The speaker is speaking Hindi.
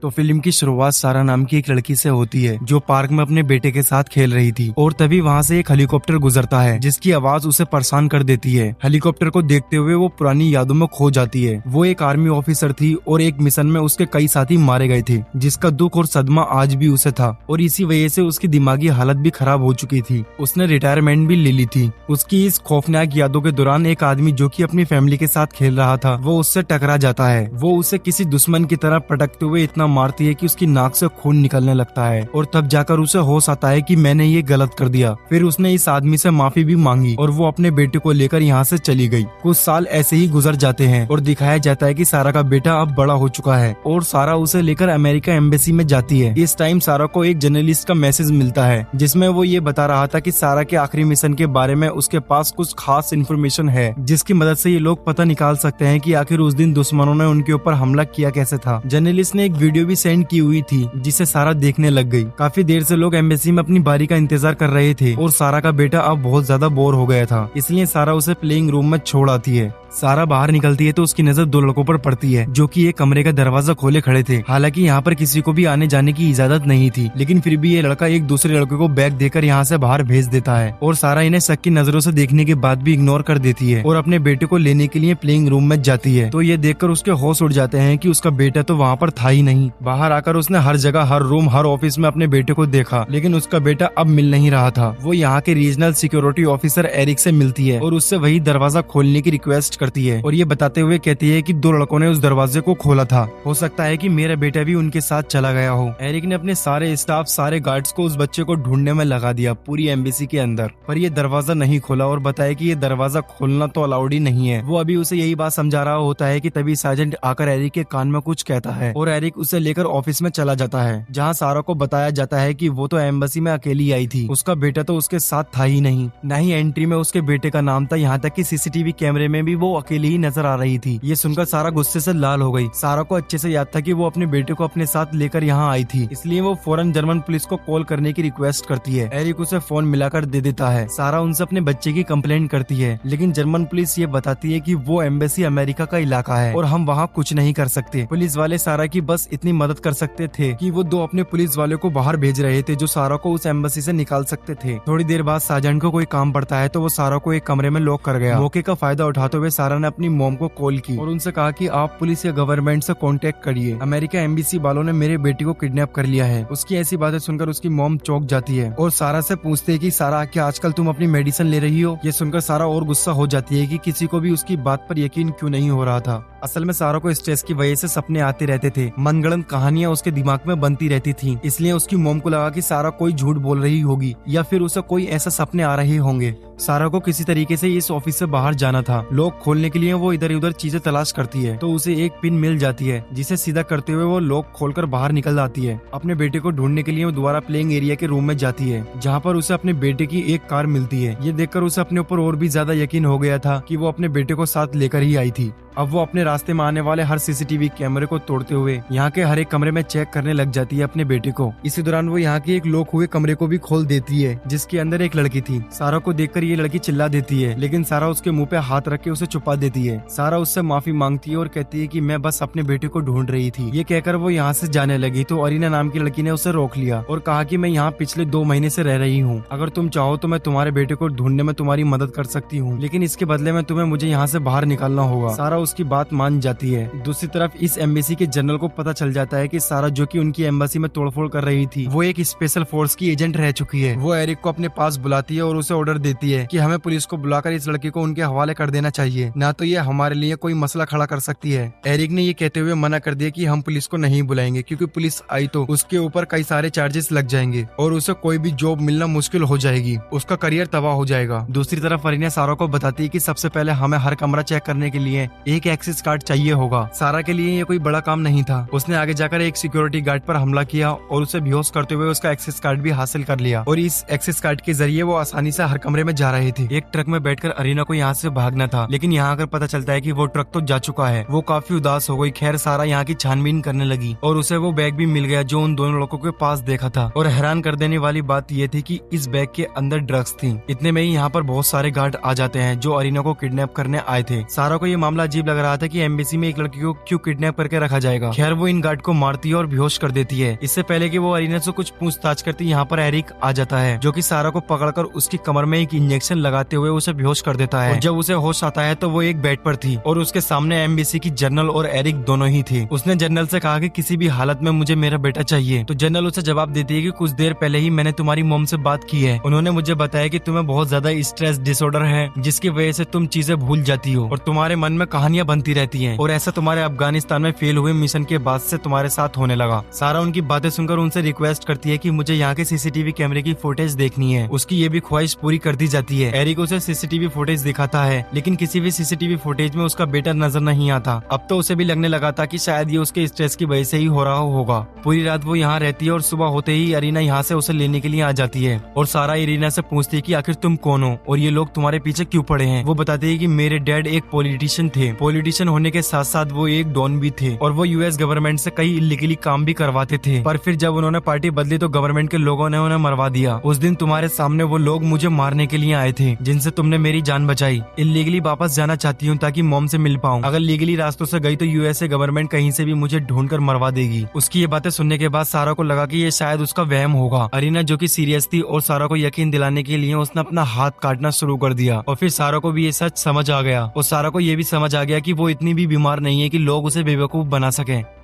तो फिल्म की शुरुआत सारा नाम की एक लड़की से होती है जो पार्क में अपने बेटे के साथ खेल रही थी और तभी वहाँ से एक हेलीकॉप्टर गुजरता है जिसकी आवाज उसे परेशान कर देती है। हेलीकॉप्टर को देखते हुए वो पुरानी यादों में खो जाती है। वो एक आर्मी ऑफिसर थी और एक मिशन में उसके कई साथी मारे गए थे जिसका दुख और सदमा आज भी उसे था और इसी वजह से उसकी दिमागी हालत भी खराब हो चुकी थी। उसने रिटायरमेंट भी ले ली थी। उसकी इस खौफनाक यादों के दौरान एक आदमी जो कि अपनी फैमिली के साथ खेल रहा था वो उससे टकरा जाता है। वो उसे किसी दुश्मन की तरह पटकते हुए इतना मारती है कि उसकी नाक से खून निकलने लगता है और तब जाकर उसे होश आता है कि मैंने ये गलत कर दिया। फिर उसने इस आदमी से माफी भी मांगी और वो अपने बेटे को लेकर यहाँ से चली गई। कुछ साल ऐसे ही गुजर जाते हैं और दिखाया जाता है कि सारा का बेटा अब बड़ा हो चुका है और सारा उसे लेकर अमेरिका एम्बेसी में जाती है। इस टाइम सारा को एक जर्नलिस्ट का मैसेज मिलता है जिसमें वो ये बता रहा था कि सारा के आखिरी मिशन के बारे में उसके पास कुछ खास इन्फॉर्मेशन है जिसकी मदद से ये लोग पता निकाल सकते हैं कि आखिर उस दिन दुश्मनों ने उनके ऊपर हमला किया कैसे था। जर्नलिस्ट ने एक वीडियो भी सेंड की हुई थी जिसे सारा देखने लग गई। काफी देर से लोग एम्बेसी में अपनी बारी का इंतजार कर रहे थे और सारा का बेटा अब बहुत ज्यादा बोर हो गया था, इसलिए सारा उसे प्लेइंग रूम में छोड़ आती है। सारा बाहर निकलती है तो उसकी नजर दो लड़कों पर पड़ती है जो कि एक कमरे का दरवाजा खोले खड़े थे। हालांकि यहाँ पर किसी को भी आने जाने की इजाजत नहीं थी, लेकिन फिर भी ये लड़का एक दूसरे लड़के को बैग देकर यहाँ से बाहर भेज देता है और सारा इन्हें शक की नजरों से देखने के बाद भी इग्नोर कर देती है और अपने बेटे को लेने के लिए प्लेइंग रूम में जाती है। तो ये देखकर उसके होश उड़ जाते हैं कि उसका बेटा तो वहाँ पर था ही नहीं। बाहर आकर उसने हर जगह, हर रूम, हर ऑफिस में अपने बेटे को देखा, लेकिन उसका बेटा अब मिल नहीं रहा था। वो यहाँ के रीजनल सिक्योरिटी ऑफिसर एरिक से मिलती है और उससे वही दरवाजा खोलने की रिक्वेस्ट करती है और ये बताते हुए कहती है कि दो लड़कों ने उस दरवाजे को खोला था, हो सकता है कि मेरा बेटा भी उनके साथ चला गया हो। एरिक ने अपने सारे स्टाफ, सारे गार्ड्स को उस बच्चे को ढूंढने में लगा दिया पूरी एम्बेसी के अंदर, पर ये दरवाजा नहीं खोला और बताया कि ये दरवाजा खोलना तो अलाउड ही नहीं है। वो अभी उसे यही बात समझा रहा होता है कि तभी सार्जेंट आकर एरिक के कान में कुछ कहता है और एरिक उसे लेकर ऑफिस में चला जाता है जहाँ सारा को बताया जाता है कि वो तो एम्बेसी में अकेली आई थी, उसका बेटा तो उसके साथ था ही नहीं, न ही एंट्री में उसके बेटे का नाम था, यहाँ तक कि सीसीटीवी कैमरे में भी वो अकेली ही नजर आ रही थी। ये सुनकर सारा गुस्से से लाल हो गई। सारा को अच्छे से याद था कि वो अपने बेटे को अपने साथ लेकर यहाँ आई थी, इसलिए वो फौरन जर्मन पुलिस को कॉल करने की रिक्वेस्ट करती है। एरिक उसे फोन मिलाकर दे देता है। सारा उनसे अपने बच्चे की कंप्लेंट करती है, लेकिन जर्मन पुलिस ये बताती है कि वो एम्बेसी अमेरिका का इलाका है और हम वहाँ कुछ नहीं कर सकते। पुलिस वाले सारा की बस इतनी मदद कर सकते थे कि वो दो अपने पुलिस वाले को बाहर भेज रहे थे जो सारा को उस एम्बेसी से निकाल सकते थे। थोड़ी देर बाद सार्जेंट को कोई काम पड़ता है तो वो सारा को एक कमरे में लॉक कर गया। मौके का फायदा उठाते हुए सारा ने अपनी मॉम को कॉल की और उनसे कहा कि आप पुलिस या गवर्नमेंट से कांटेक्ट करिए, अमेरिका एम्बेसी वालों ने मेरे बेटी को किडनैप कर लिया है। उसकी ऐसी बातें सुनकर उसकी मॉम चौंक जाती है और सारा से पूछते है कि सारा क्या आजकल तुम अपनी मेडिसिन ले रही हो। ये सुनकर सारा और गुस्सा हो जाती है कि किसी को भी उसकी बात पर यकीन क्यों नहीं हो रहा था। असल में सारा को स्ट्रेस की वजह से सपने आते रहते थे, मनगढ़ंत कहानियां उसके दिमाग में बनती रहती थी, इसलिए उसकी मॉम को लगा कि सारा कोई झूठ बोल रही होगी या फिर उसे कोई ऐसा सपने आ रहे होंगे। सारा को किसी तरीके से इस ऑफिस से बाहर जाना था। लॉक खोलने के लिए वो इधर उधर चीजें तलाश करती है तो उसे एक पिन मिल जाती है जिसे सीधा करते हुए वो लॉक खोलकर बाहर निकल आती है। अपने बेटे को ढूंढने के लिए वो दोबारा प्लेइंग एरिया के रूम में जाती है जहाँ पर उसे अपने बेटे की एक कार मिलती है। ये देखकर उसे अपने ऊपर और भी ज्यादा यकीन हो गया था कि वो अपने बेटे को साथ लेकर ही आई थी। अब वो अपने रास्ते में आने वाले हर सीसीटीवी कैमरे को तोड़ते हुए यहाँ के हर एक कमरे में चेक करने लग जाती है अपने बेटे को। इसी दौरान वो यहाँ के एक लॉक हुए कमरे को भी खोल देती है जिसके अंदर एक लड़की थी। सारा को देखकर ये लड़की चिल्ला देती है, लेकिन सारा उसके मुंह पे हाथ रख के उसे छुपा देती है। सारा उससे माफी मांगती है और कहती है कि मैं बस अपने बेटे को ढूंढ रही थी। ये कहकर वो यहाँ से जाने लगी तो अरीना नाम की लड़की ने उसे रोक लिया और कहा कि मैं यहाँ पिछले 2 महीने से रह रही हूँ, अगर तुम चाहो तो मैं तुम्हारे बेटे को ढूंढने में तुम्हारी मदद कर सकती हूँ, लेकिन इसके बदले में तुम्हें मुझे यहाँ से बाहर निकालना होगा। सारा उसकी बात मान जाती है। दूसरी तरफ इस एम्बेसी के जनरल को पता चल जाता है कि सारा जो कि उनकी एम्बेसी में तोड़फोड़ कर रही थी वो एक स्पेशल फोर्स की एजेंट रह चुकी है। वो एरिक को अपने पास बुलाती है और उसे ऑर्डर देती है कि हमें पुलिस को बुलाकर इस लड़की को उनके हवाले कर देना चाहिए, ना तो ये हमारे लिए कोई मसला खड़ा कर सकती है। एरिक ने ये कहते हुए मना कर दिया कि हम पुलिस को नहीं बुलाएंगे क्योंकि पुलिस आई तो उसके ऊपर कई सारे चार्जेस लग जाएंगे और उसे कोई भी जॉब मिलना मुश्किल हो जाएगी, उसका करियर तबाह हो जाएगा। दूसरी तरफ अरीना सारा को बताती है कि सबसे पहले हमें हर कमरा चेक करने के लिए एक एक्सेस कार्ड चाहिए होगा। सारा के लिए ये कोई बड़ा काम नहीं था। उसने आगे जाकर एक सिक्योरिटी गार्ड पर हमला किया और उसे बेहोश करते हुए उसका एक्सेस कार्ड भी हासिल कर लिया और इस एक्सेस कार्ड के जरिए वो आसानी से हर कमरे में जा रहे थे। एक ट्रक में बैठकर अरीना को यहाँ से भागना था, लेकिन यहाँ आकर पता चलता है कि वो ट्रक तो जा चुका है। वो काफी उदास हो गई। खैर सारा यहाँ की छानबीन करने लगी और उसे वो बैग भी मिल गया जो उन दोनों लोगों के पास देखा था और हैरान कर देने वाली बात ये थी कि इस बैग के अंदर ड्रग्स थी। इतने में ही यहाँ पर बहुत सारे गार्ड आ जाते हैं जो अरीना को किडनैप करने आए थे। सारा को ये मामला अजीब लग रहा था कि एम्बेसी में एक लड़की को क्यों किडनैप करके रखा जाएगा। खैर वो इन गार्ड को मारती है और बेहोश कर देती है। इससे पहले कि वो अरीना से कुछ पूछताछ करती, यहाँ पर एरिक आ जाता है जो कि सारा को पकड़कर उसकी कमर में एक इंजेक्शन लगाते हुए उसे बेहोश कर देता है। और जब उसे होश आता है तो वो एक बेड पर थी और उसके सामने एम्बेसी की जनरल और एरिक दोनों ही थे। उसने जनरल से कहा कि किसी भी हालत में मुझे मेरा बेटा चाहिए। तो जनरल उसे जवाब देती है कि कुछ देर पहले ही मैंने तुम्हारी मॉम से बात की है। उन्होंने मुझे बताया कि तुम्हें बहुत ज्यादा स्ट्रेस डिसऑर्डर है जिसकी वजह से तुम चीजें भूल जाती हो और तुम्हारे मन में कहानियां बनती रहती हैं और ऐसा तुम्हारे अफगानिस्तान में फेल हुए मिशन के बाद से तुम्हारे साथ होने लगा। सारा उनकी बातें सुनकर उनसे रिक्वेस्ट करती है कि मुझे यहाँ के सीसीटीवी कैमरे की फुटेज देखनी है। उसकी ये भी ख्वाहिश पूरी कर दी जाती है। एरिक उसे सीसीटीवी फुटेज दिखाता है लेकिन किसी भी सीसीटीवी फुटेज में उसका बेटा नजर नहीं आता। अब तो उसे भी लगने लगा था कि शायद ये उसके स्ट्रेस की वजह से ही हो रहा होगा। पूरी रात वो यहाँ रहती है और सुबह होते ही अरीना यहाँ से उसे लेने के लिए आ जाती है और सारा अरीना से पूछती है कि आखिर तुम कौन हो और ये लोग तुम्हारे पीछे क्यों पड़े हैं। वो बताती है कि मेरे डैड एक पॉलिटिशियन थे। पॉलिटिशियन होने के साथ साथ वो एक डॉन भी थे और वो यूएस गवर्नमेंट से कई इलीगली काम भी करवाते थे, पर फिर जब उन्होंने पार्टी बदली तो गवर्नमेंट के लोगों ने उन्हें मरवा दिया। उस दिन तुम्हारे सामने वो लोग मुझे मारने के लिए आए थे जिनसे तुमने मेरी जान बचाई। इलीगली वापस जाना चाहती हूँ ताकि मॉम से मिल पाऊँ। अगर लीगली रास्तों से गई तो यूएसए गवर्नमेंट कहीं से भी मुझे ढूंढ कर मरवा देगी। उसकी ये बातें सुनने के बाद सारा को लगा कि ये शायद उसका वहम होगा। अरीना जो कि सीरियस थी और सारा को यकीन दिलाने के लिए उसने अपना हाथ काटना शुरू कर दिया और फिर सारा को भी ये सच समझ आ गया और सारा को ये भी समझ आ गया कि वो इतनी भी बीमार नहीं है कि लोग उसे बेवकूफ बना सके।